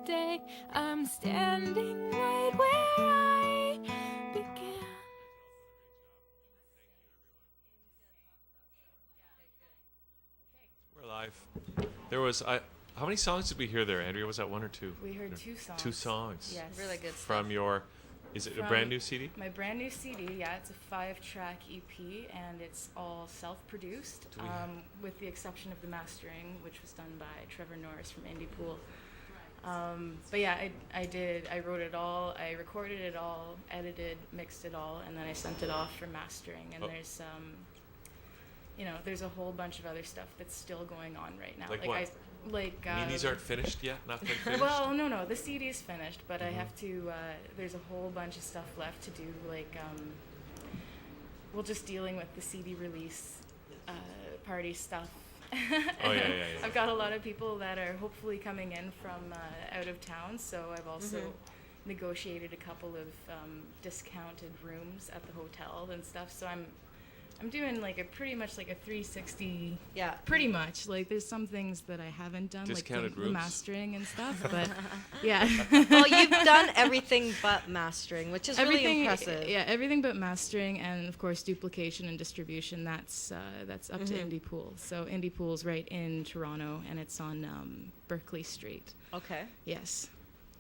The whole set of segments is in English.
day. I'm standing right where I began. We're live. There was how many songs did we hear there, Andrea? Was that one or two? We heard 2 songs. 2 songs. Yes. Really good stuff. From your, is it a brand new CD? My brand new CD, yeah. It's a 5-track EP, and it's all self-produced, with the exception of the mastering, which was done by Trevor Norris from Indie Pool. But yeah, I wrote it all, I recorded it all, edited, mixed it all, and then I sent it off for mastering. And there's, there's a whole bunch of other stuff that's still going on right now. Like what? I mean, these aren't finished yet? Nothing finished? Well, no, the CD is finished, but I have to, there's a whole bunch of stuff left to do, just dealing with the CD release party stuff. Yeah. I've got a lot of people that are hopefully coming in from out of town, so I've also negotiated a couple of discounted rooms at the hotel and stuff, so I'm doing pretty much a 360. Yeah. Pretty much. There's some things that I haven't done, Discounted the rooms. mastering and stuff, but yeah. Well, you've done everything but mastering, which is really impressive. Yeah, everything but mastering, and of course duplication and distribution. That's up to Indie Pool. So Indie Pool's right in Toronto, and it's on Berkeley Street. Okay. Yes.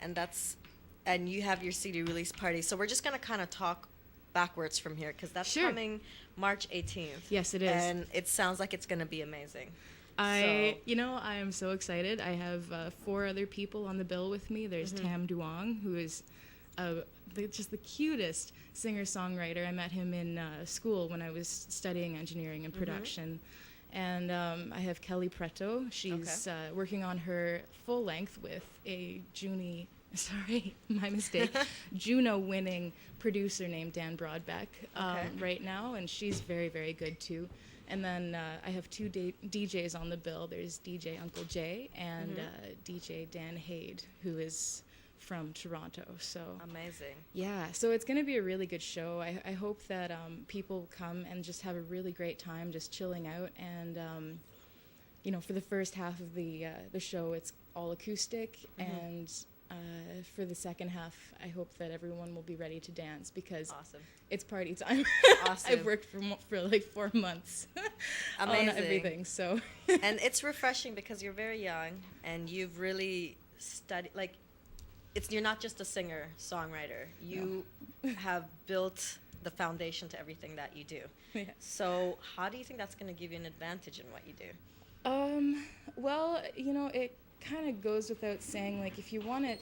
And you have your CD release party. So we're just gonna kind of talk backwards from here, because that's coming March 18th. Yes, it is. And it sounds like it's going to be amazing. I am so excited. I have 4 other people on the bill with me. There's Tam Duong, who is just the cutest singer-songwriter. I met him in school when I was studying engineering and production. And I have Kelly Preto. She's working on her full length with a my mistake, Juno-winning producer named Dan Broadbeck right now, and she's very, very good too. And then I have 2 DJs on the bill. There's DJ Uncle Jay and DJ Dan Hade, who is from Toronto. So amazing. Yeah, so it's going to be a really good show. I hope that people come and just have a really great time, just chilling out. And for the first half of the show, it's all acoustic, and for the second half, I hope that everyone will be ready to dance, because it's party time. Awesome. I've worked for 4 months on everything. So and it's refreshing because you're very young and you've really studied. You're not just a singer songwriter. You have built the foundation to everything that you do. Yeah. So how do you think that's going to give you an advantage in what you do? Well, it kind of goes without saying, if you want it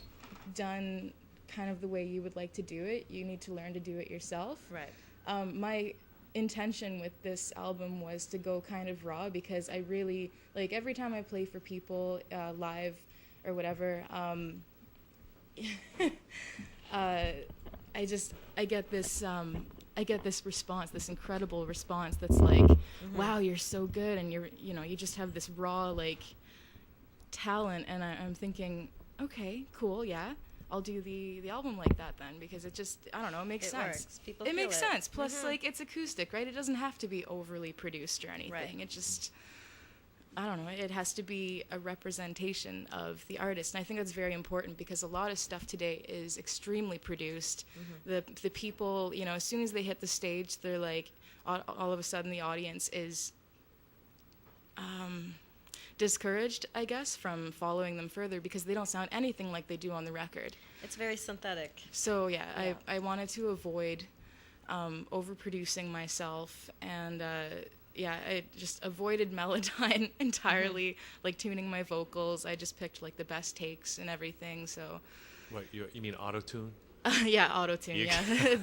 done kind of the way you would like to do it, you need to learn to do it yourself. Right. My intention with this album was to go kind of raw, because I really, every time I play for people live or whatever, I get this response, this incredible response that's wow, you're so good, and you just have this raw talent, and I'm thinking, okay, cool, yeah, I'll do the album like that then, because it just, I don't know, it makes sense. Works. People it makes feel sense. Plus, it's acoustic, right? It doesn't have to be overly produced or anything. Right. It just, I don't know, it has to be a representation of the artist. And I think that's very important, because a lot of stuff today is extremely produced. The people, as soon as they hit the stage, they're all of a sudden the audience is discouraged, I guess, from following them further, because they don't sound anything like they do on the record. It's very synthetic. So yeah. I wanted to avoid overproducing myself, and I just avoided Melodyne entirely, tuning my vocals. I just picked the best takes and everything. So What, you mean auto-tune? Yeah, auto-tune,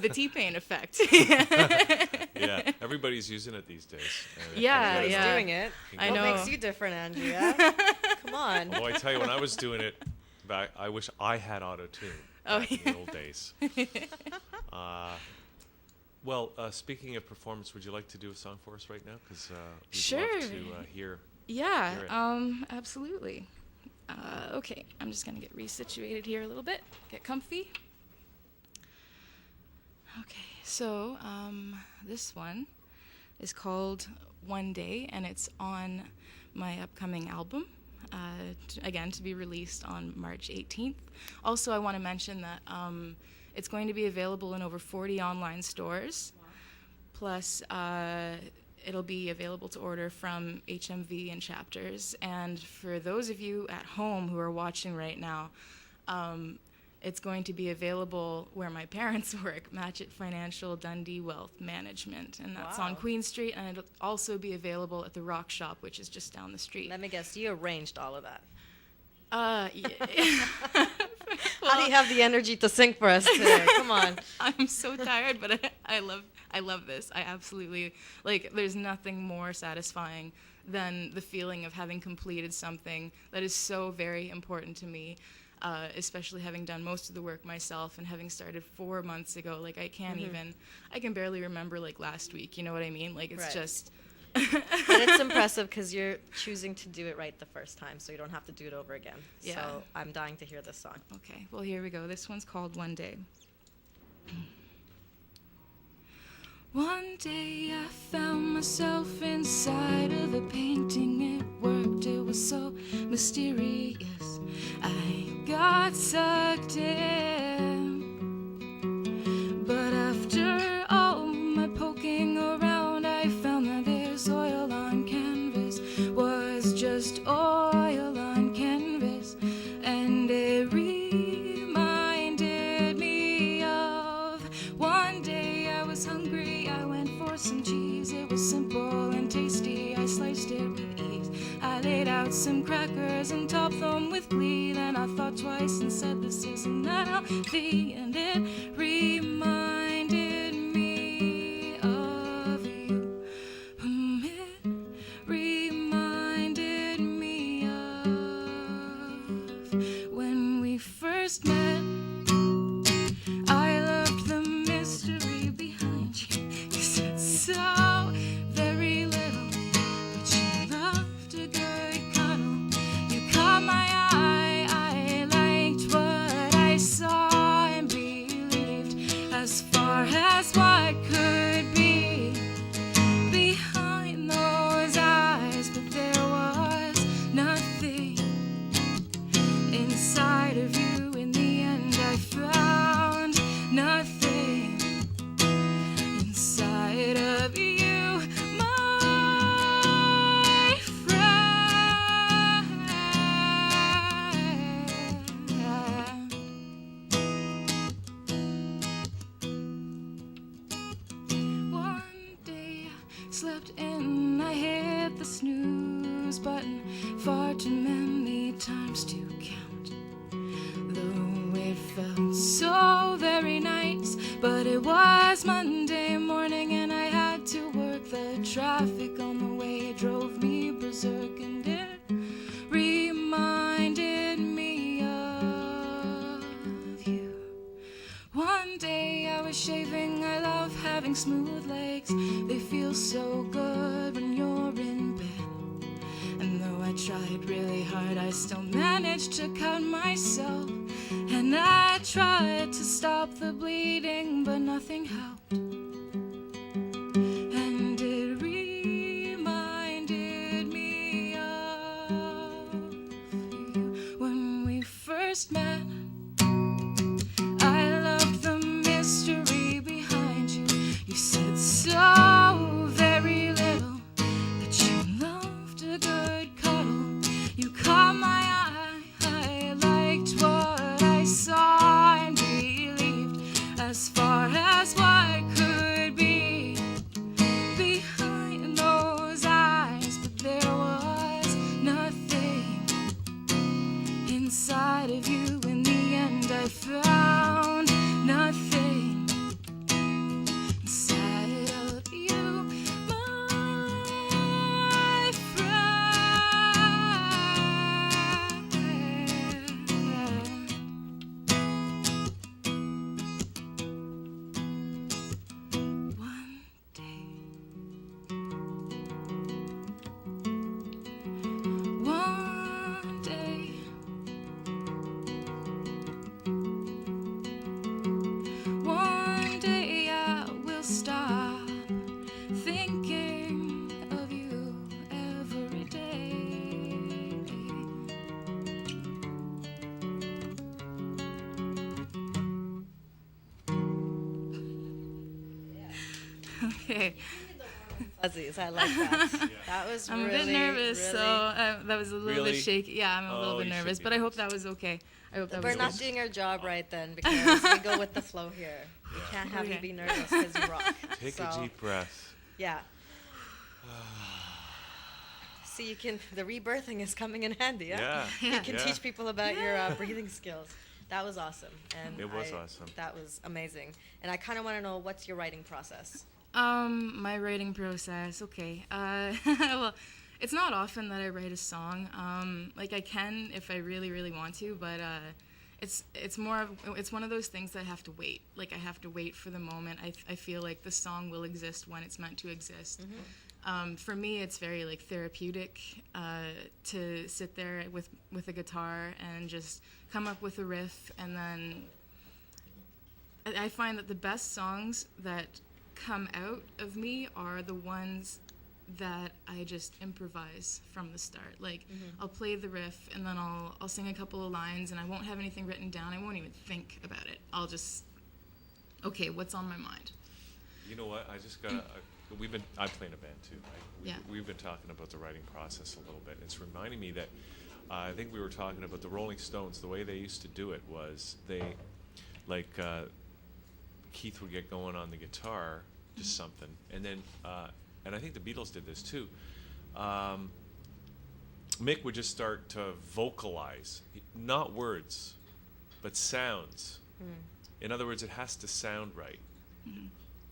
the T-Pain effect. Yeah, everybody's using it these days. Everybody's doing it. I What know. makes you different, Andrea? Come on. Although I tell you, when I was doing it back, I wish I had auto-tune back in the old days. Speaking of performance, would you like to do a song for us right now? Because we'd love to hear it. Absolutely. Okay, I'm just going to get resituated here a little bit, get comfy. Okay, so this one is called One Day, and it's on my upcoming album, again, to be released on March 18th. Also, I want to mention that it's going to be available in over 40 online stores. Wow. Plus, it'll be available to order from HMV and Chapters. And for those of you at home who are watching right now, it's going to be available where my parents work, Matchett Financial Dundee Wealth Management. And that's on Queen Street. And it'll also be available at the Rock Shop, which is just down the street. Let me guess, you arranged all of that. Yeah. Well, how do you have the energy to sing for us today? Come on. I'm so tired, but I love this. I absolutely, like, there's nothing more satisfying than the feeling of having completed something that is so very important to me. Especially having done most of the work myself and having started 4 months ago. Like, I can barely remember, like, last week, you know what I mean? Like, it's just... But it's impressive because you're choosing to do it right the first time, so you don't have to do it over again. Yeah. So I'm dying to hear this song. Okay, well, here we go. This one's called One Day. One day I found myself inside of a painting. It worked, it was so mysterious. I got sucked in. But after all my poking around, I found that there's oil on canvas, was just oil on canvas. And it reminded me of one day I was hungry. I went for some cheese. It was simple and tasty. I sliced it with ease. I laid out some crackers and topped them with glee. Then I thought twice and said, this isn't healthy. And it reminded me of you. It reminded me of when we first met. I loved the mystery behind you. You said so very little, but you loved a good cuddle. You caught my eye, I liked what I saw and believed as far as what could be behind those eyes. But there was nothing inside of you. In the end, I found nothing inside of you, my friend. One day I slept in, I hit the snooze button far too many times to count. Though it felt so very nice, but it was Monday morning and I had to work. The traffic on the way drove me berserk, and it reminded me of you. One day I was shaving. I love having smooth legs. They feel so good when you're in bed. And though I tried really hard, I still managed to cut myself. And I tried to stop the bleeding, but nothing helped. And it reminded me of you when we first met. I loved the mystery behind you. You said so very little, but you loved a good cuddle. You caught my eye, I liked what I saw and believed as far as what could be behind those eyes. But there was nothing inside of you. In the Okay. Fuzzies, I like that. Yeah. That was I'm really, a bit nervous, really... so that was a little bit shaky. Yeah, I'm a little bit nervous, but I hope that was okay. I hope that We're was not good. doing our job right then, because we go with the flow here. We can't have you be nervous because you rock. Take a deep breath. Yeah. See, the rebirthing is coming in handy. Yeah. You can teach people about your breathing skills. That was awesome. And it was awesome. That was amazing. And I kind of want to know, what's your writing process? My writing process, okay. Well, it's not often that I write a song. Like I can if I really, really want to, but it's one of those things that I have to wait. Like I have to wait for the moment. I feel like the song will exist when it's meant to exist. Mm-hmm. For me, it's very like therapeutic to sit there with a guitar and just come up with a riff, and then I find that the best songs that come out of me are the ones that I just improvise from the start. Like I'll play the riff and then I'll sing a couple of lines and I won't have anything written down. I won't even think about it. I'll just, okay, what's on my mind? You know what? I just gotta. I play in a band too. Right? We've been talking about the writing process a little bit. It's reminding me that I think we were talking about the Rolling Stones. The way they used to do it was Keith would get going on the guitar, just something, and then and I think the Beatles did this too. Mick would just start to vocalize, not words, but sounds. In other words, it has to sound right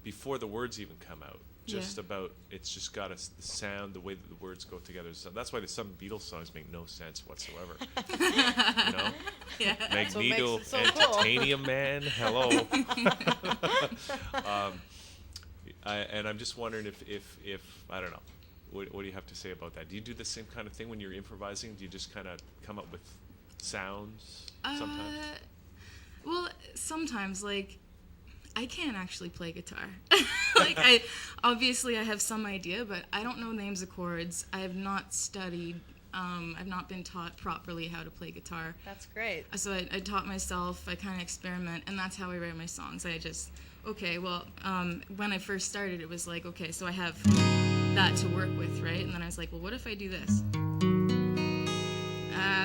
before the words even come out. It's just got the sound, the way that the words go together. So that's why some Beatles songs make no sense whatsoever. You know? Yeah. Magneto, so Titanium cool. Man, hello. And I'm just wondering if I don't know, what do you have to say about that? Do you do the same kind of thing when you're improvising? Do you just kind of come up with sounds sometimes? Well, sometimes, like, I can't actually play guitar. Like, I have some idea, but I don't know names of chords. I have not studied. I've not been taught properly how to play guitar. That's great. So I taught myself. I kind of experiment, and that's how I write my songs. When I first started, it was like, okay, so I have that to work with, right? And then I was like, well, what if I do this?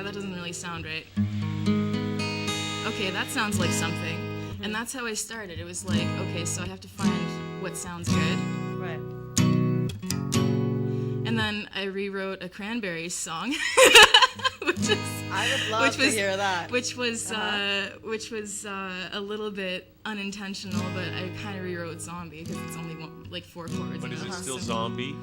That doesn't really sound right. Okay, that sounds like something. And that's how I started. It was like, okay, so I have to find what sounds good. Right. And then I rewrote a Cranberries song. I would love to hear that. Which was a little bit unintentional, but I kind of rewrote Zombie because it's only 4 chords. But is it still Zombie,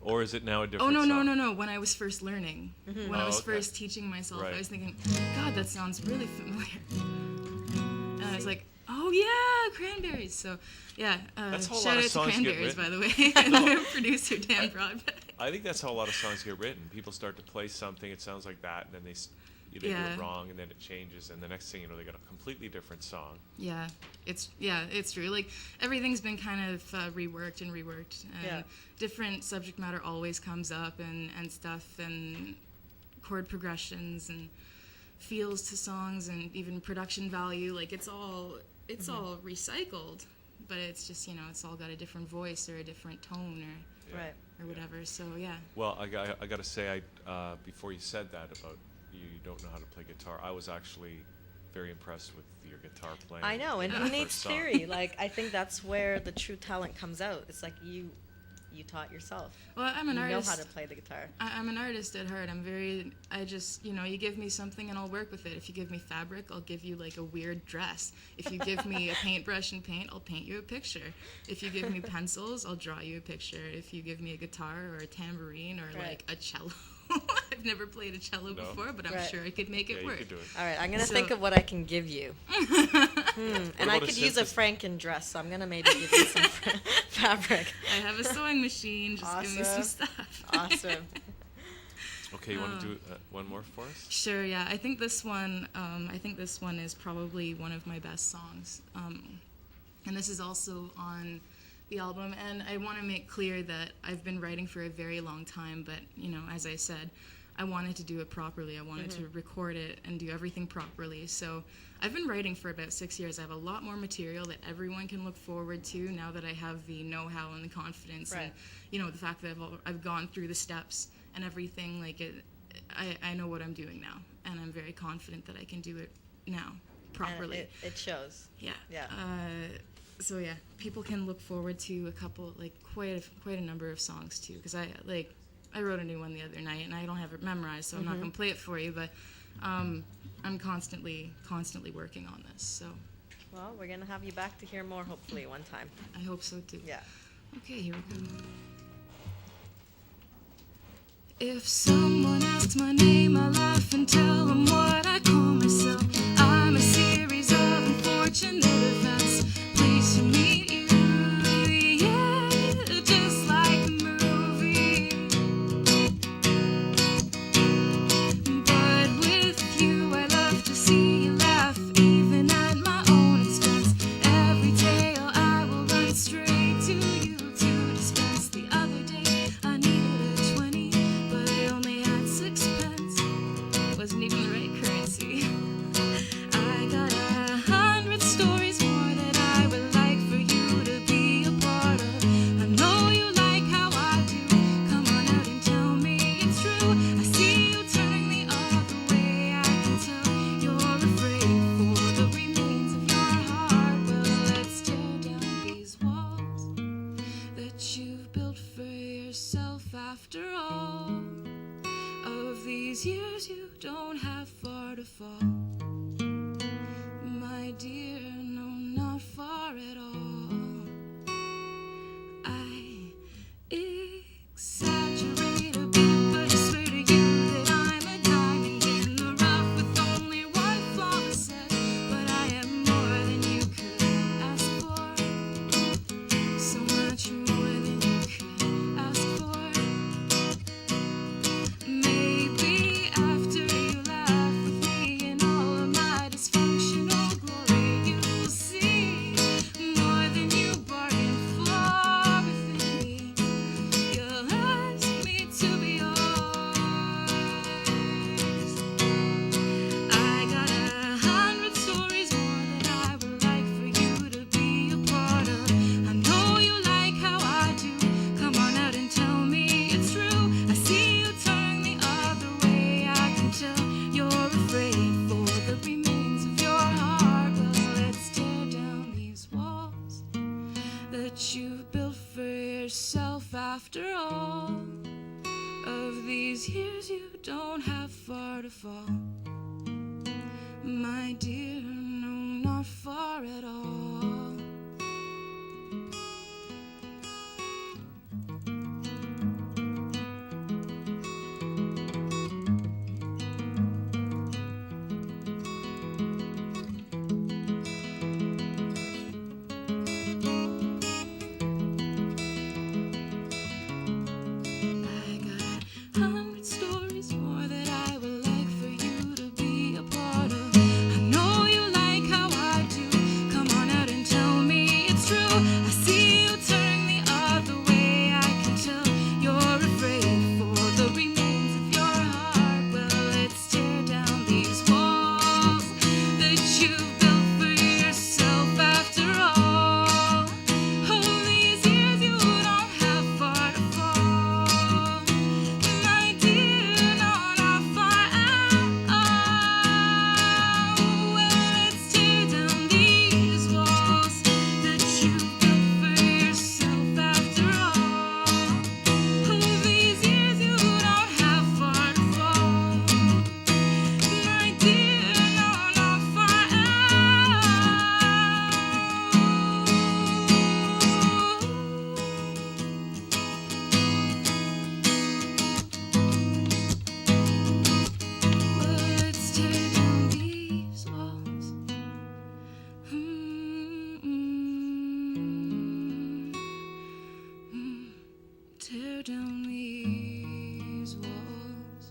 or is it now a different song? No. When I was first learning, when I was first teaching myself, I was thinking, God, that sounds really familiar. And I was like, oh yeah, Cranberries. So yeah, shout out to Cranberries, by the way, and our producer Dan Broadbeck. I think that's how a lot of songs get written. People start to play something, it sounds like that, and then they do it wrong, and then it changes, and the next thing you know, they got a completely different song. Yeah, it's true. Like everything's been kind of reworked, and different subject matter always comes up, and stuff, and chord progressions, and feels to songs, and even production value. Like it's all recycled, but it's just, it's all got a different voice or a different tone or whatever. So yeah. Well, I got to say, before you said that about you don't know how to play guitar, I was actually very impressed with your guitar playing. I know, and who needs theory? Like, I think that's where the true talent comes out. It's like you taught yourself. Well, I'm an artist. You know how to play the guitar. I'm an artist at heart. You give me something and I'll work with it. If you give me fabric, I'll give you like a weird dress. If you give me a paintbrush and paint, I'll paint you a picture. If you give me pencils, I'll draw you a picture. If you give me a guitar or a tambourine or like a cello. I've never played a cello before, but I'm sure I could make it work. You could do it. All right, I'm going to think of what I can give you. And I could use a Franken dress, so I'm going to maybe give you some fabric. I have a sewing machine. Just give me some stuff. Awesome. Okay, you want to do one more for us? Sure, yeah. I think this one is probably one of my best songs. And this is also on the album, and I want to make clear that I've been writing for a very long time, but as I said, I wanted to do it properly. I wanted to record it and do everything properly. So I've been writing for about 6 years. I have a lot more material that everyone can look forward to now that I have the know-how and the confidence, Right. and the fact that I've gone through the steps and everything. Like I know what I'm doing now, and I'm very confident that I can do it now properly. And it shows. Yeah. Yeah. So yeah, people can look forward to a couple, like quite a number of songs too, because I wrote a new one the other night, and I don't have it memorized, so I'm not gonna play it for you, but I'm constantly working on this. So Well, we're gonna have you back to hear more, hopefully, one time. I hope so too. Yeah. Okay, here we go. If someone asks my name, I laugh and tell them what I call myself. I'm a series of unfortunate events. Pleased to meet you, yeah, just like the movie. But with you, I love to see you laugh, even at my own expense. Every tale I will run straight to you to dispense. The other day, I needed a 20, but I only had 6 pence. Wasn't even the right currency. I got 100 stories more that I would like for you to be a part of. I know you like how I do. Come on out and tell me it's true. I see you turning the other way. I can tell you're afraid for the remains of your heart. Well, let's tear down these walls that you've built for yourself. After all of these years, you don't have far to fall. My dear, no, not far at all. I exaggerate a bit, but I swear to you that I'm a diamond in the rough with only one flawless set. But I am more than you could ask for, so much more than you could ask for. Maybe after you laugh with me in all of my dysfunctional glory, you'll see more than you bargained for within me. You'll ask me to be yours. I got 100 stories more that I would like for you to be a part of. I know you like how I do. Come on out and tell me it's true. I see you turn the other way. I can tell you're afraid for the remains of your heart. Well, let's tear down these walls that you've built for yourself. After all of these years, you don't have far to fall. My dear, no, not far at all. I got 100 stories more that I would like for you to be a part of. I know you like how I do. Come on out and tell me it's true. I see you turn the other way. I can tell you're afraid for the remains of your heart. Well, let's tear down these walls that you've built for yourself. After all these years, you don't have far to fall. My dear, no, not far at all. Well, let's tear down these walls that you built for yourself. After all these years, you don't have far to fall. My dear, no, not far at all. Let's tear down these walls. Tear down these walls.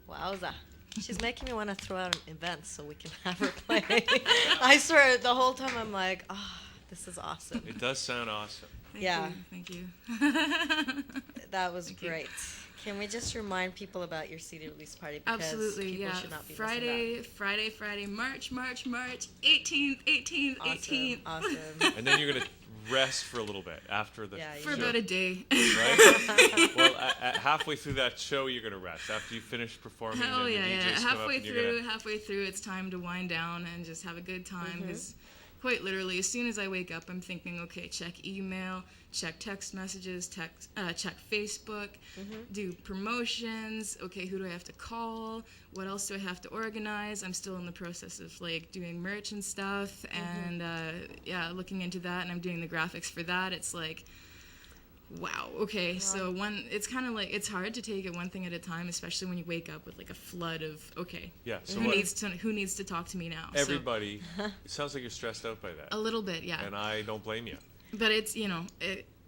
Wowza. She's making me want to throw out an event so we can have her play. I swear, the whole time I'm like, This is awesome. It does sound awesome. Thank you. That was Thank you. great. Can we just remind people about your CD release party? Because Absolutely, people yeah. should not be missing Friday, March, 18th, 18th. Awesome. And then you're going to rest for a little bit after the Yeah, For show. about a day. Right? Well, at halfway through that show, you're going to rest. After you finish performing, Hell then yeah, the yeah. DJs come up and you're Halfway through, it's time to wind down and just have a good time. Because quite literally, as soon as I wake up, I'm thinking, okay, check email, check text messages, check Facebook, do promotions. Okay, who do I have to call? What else do I have to organize? I'm still in the process of like doing merch and stuff, and looking into that. And I'm doing the graphics for that. It's like, wow. Okay, so it's kind of like it's hard to take it one thing at a time, especially when you wake up with like a flood of Yeah. So who needs to talk to me now? everybody, it sounds like you're stressed out by that. So, a little bit, yeah. And I don't blame you. But it's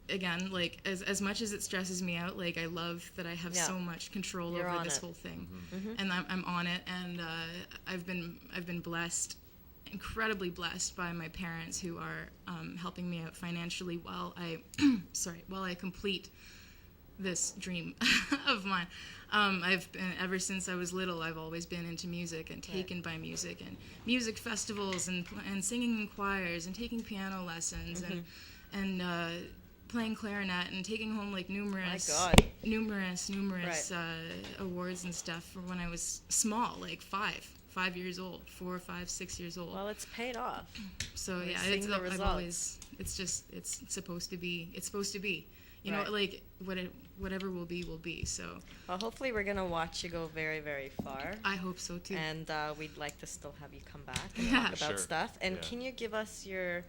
again, like as much as it stresses me out, like I love that I have so much control You're over on this it. whole thing, and I'm on it, and I've been blessed, incredibly blessed by my parents who are helping me out financially while I complete this dream of mine. I've been, ever since I was little, I've always been into music and taken by music and music festivals and singing in choirs and taking piano lessons and playing clarinet and taking home like numerous awards and stuff for when I was small, like 5 years old, 4, 5, 6 years old. Well, it's paid off. So We're yeah, seeing the I've results. always, it's supposed to be. You know, Right. like whatever will be. So Well, hopefully we're going to watch you go very, very far. I hope so too. And we'd like to still have you come back and Yeah. talk about Sure. stuff. And Yeah. can you give us your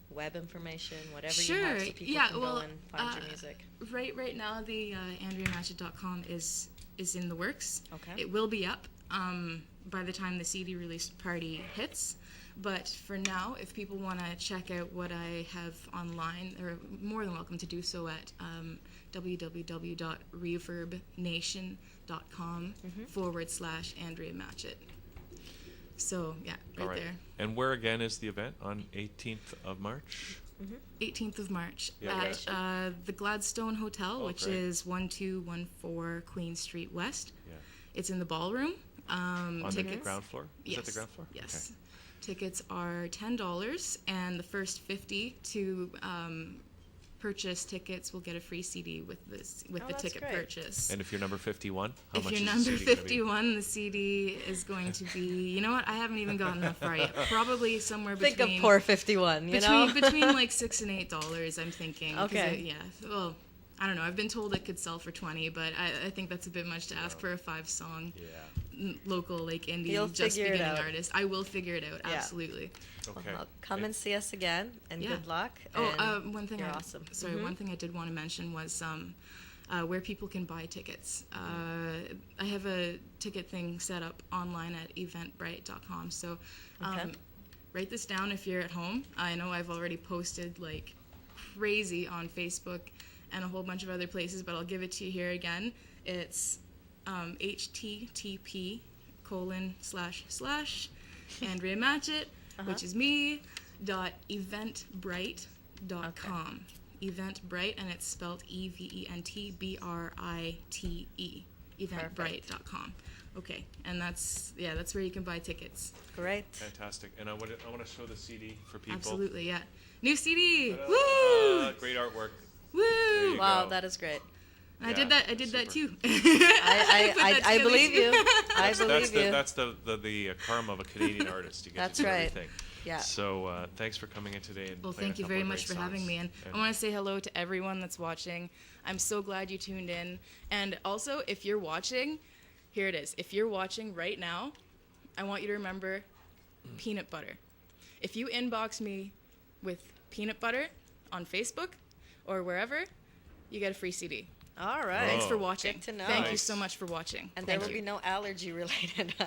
web information, whatever you Sure. have, so people Yeah, can well, go and find your music? Right now, the AndreaMatchett.com is in the works. Okay. It will be up by the time the CD release party hits. But for now, if people want to check out what I have online, they're more than welcome to do so at www.reverbnation.com /Andrea Matchett. So, yeah, All right right. there. And where again is the event? On 18th of March? 18th of March Yeah, at the Gladstone Hotel, Oh, which great. is 1214 Queen Street West. Yeah. It's in the ballroom. On the Tickets. ground floor? Is that the ground floor? Yes. Tickets are $10, and the first 50 to purchase tickets will get a free CD with the that's ticket great. purchase. And if you're number 51, how If much you're is number the CD gonna be? 51, the CD is going to be, you know what, I haven't even gotten that far yet. Probably somewhere Think between... of poor 51, you know? between like $6 and $8, I'm thinking. 'Cause Okay. Well, I don't know. I've been told it could sell for 20, but I think that's a bit much to ask for a 5-song Yeah. local like indie You'll just figure it beginning out. artist. I will figure it out. Yeah. Absolutely. Okay. Well, come and see us again, and Yeah. good luck. Oh, and one thing. you're I, awesome. Sorry, one thing I did want to mention was where people can buy tickets. I have a ticket thing set up online at eventbrite.com. So Okay. write this down if you're at home. I know I've already posted like crazy on Facebook and a whole bunch of other places, but I'll give it to you here again. It's http:// Andrea Matchett, which is me, .eventbrite.com. Eventbrite, and it's spelled EVENTBRITE. Eventbrite.com. Okay, and that's where you can buy tickets. Great. Fantastic. And I want to show the CD for people. Absolutely, yeah. New CD. Ta-da! Woo! Great artwork. Woo! you Wow, go. that is great. I Yeah, did that. I did that super. too. I put that together believe too. you. I believe you. That's the karma of a Canadian artist. You get That's to do right. everything. Yeah. So thanks for coming in today. And Well, playing thank a you very couple of much for great having songs. me, and I want to say hello to everyone that's watching. I'm so glad you tuned in, and also if you're watching, here it is. If you're watching right now, I want you to remember peanut butter. If you inbox me with peanut butter on Facebook or wherever, you get a free CD. All right. Thanks for Oh. watching. Good to know. Thank you Nice. so much for watching. And there Thank will you. be no allergy-related No.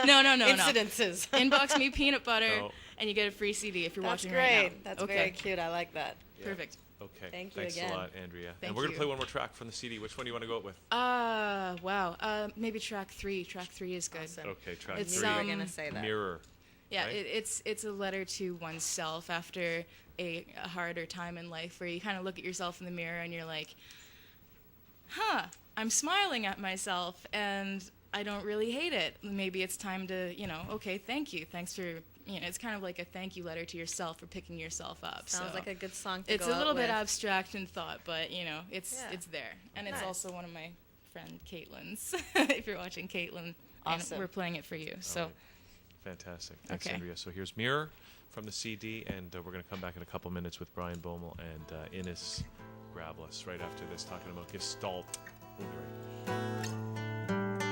incidences. Inbox me peanut butter, No. and you get a free CD if you're That's watching great. right now. That's okay. very cute. I like that. Yeah. Perfect. Okay. Thank you Thanks again. a lot, Andrea. Thank and we're you. gonna play one more track from the CD. Which one do you want to go with? Wow. Maybe track 3. Track 3 is good. Awesome. Okay, track It's, You 3. were gonna say that. Mirror. Yeah, right? it's a letter to oneself after a harder time in life where you kind of look at yourself in the mirror and you're like, huh, I'm smiling at myself and I don't really hate it. Maybe it's time to, okay, thank you. Thanks for, it's kind of like a thank you letter to yourself for picking yourself up. Sounds so like a good song to it's go a little out bit with. abstract in thought, but, it's there. And it's Nice. also one of my friend Caitlin's, if you're watching Caitlin. Awesome. And we're playing it for you. So. Alright. Fantastic. Thanks, Okay. Andrea. So here's Mirror from the CD, and we're going to come back in a couple minutes with Brian Boemel and Ines Gravlis right after this, talking about Gestalt. We'll be right back.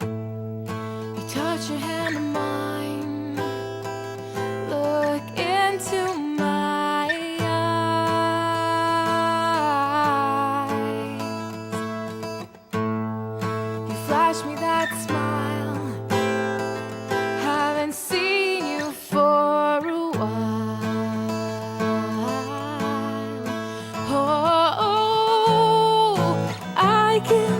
You touch your hand in mine, look into my eyes. You flash me that smile, haven't seen you for a while. Oh, I can